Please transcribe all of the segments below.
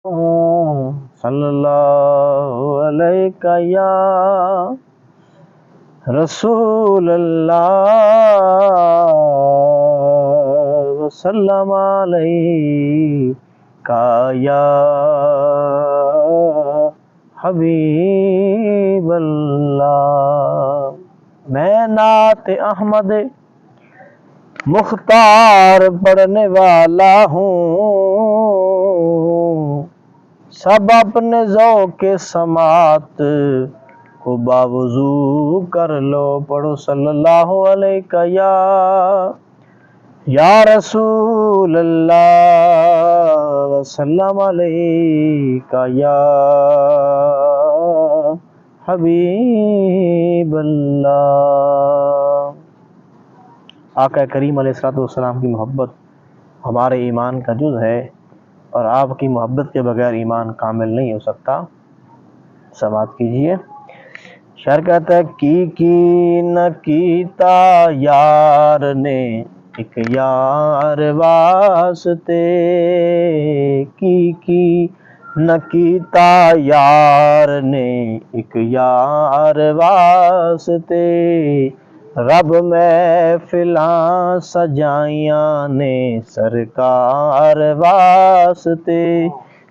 सल्लल्लाहु अलैका या रसूल अल्लाह वसल्लम अलैका या हबीब अल्लाह। मैं नात अहमद मुख्तार पढ़ने वाला हूँ, सब अपने ज़ौक़ समात को बावजू कर लो। पढ़ो सल्लल्लाहु अलैका या रसूल अल्लाह वसल्लम अलैका या हबीब अल्लाह। आका करीम अलैहिस्सलाम की मोहब्बत हमारे ईमान का जुज़ है और आपकी मोहब्बत के बगैर ईमान कामिल नहीं हो सकता। समात कीजिए। शायर कहता है की न कीता यार ने एक यार वास्ते, की न कीता यार ने एक यार वास्ते, रब महफिलां सजाइयां ने सरकार वास्ते।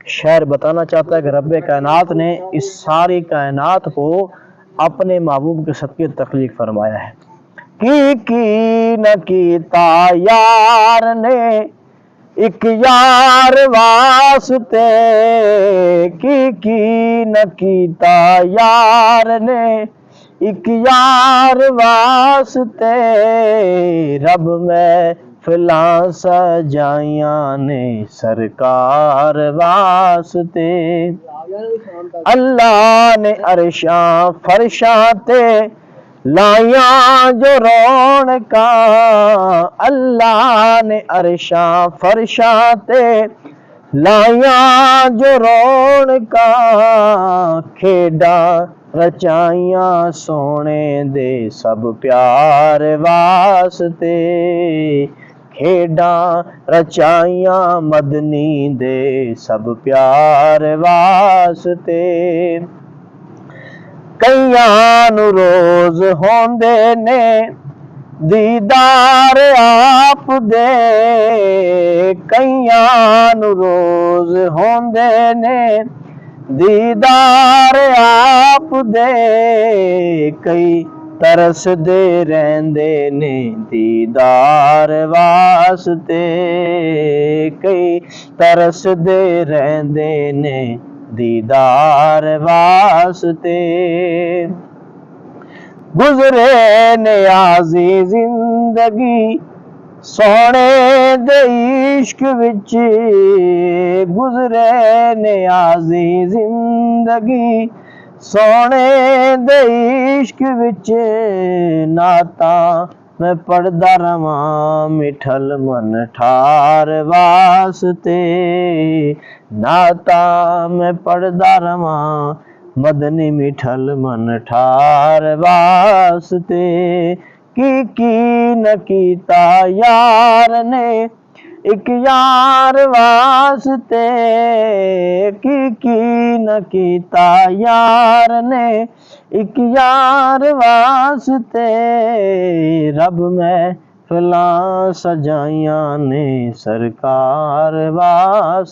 शायर बताना चाहता है कि रब कायनात ने इस सारी कायनात को अपने महबूब के सदके तख्लीक फरमाया है। की न कीता यार ने एक यार वास्ते, की न कीता यार ने एक यार वास्ते, रब महफिलां सजाइयां ने सरकार वास्ते। अल्लाह ने अरशां फरशां ते लाइयां जो रौनकां, अल्लाह ने अरशां फरशां ते लाइयां जो रौनकां, खेडां रचाइयां सोने दे सब प्यार वास्ते, खेडां रचाइयां मदनी दे सब प्यार वास्ते। कईयां नू रोज होंदे ने दीदार आप दे, कईयां नू रोज होंदे ने दीदार आप दे, कई तरसदे रहंदे ने दीदार वास्ते, कई तरसदे रहंदे ने दीदार वास्ते। गुजरे नियाज़ी जिंदगी सोने दे इश्क विच, गुजरे नियाज़ी जिंदगी सोने दे इश्क विच, नातां मैं पढ़दा रवां मिठल मन ठार वास्ते, नातां मैं पढ़दा रवां मदनी मिठल मन ठार वास्ते। की न कीता यार ने एक यार वास्ते, की न कीता यार ने एक यार वास्ते, रब महफिलां सजाइयां ने सरकार वास्ते।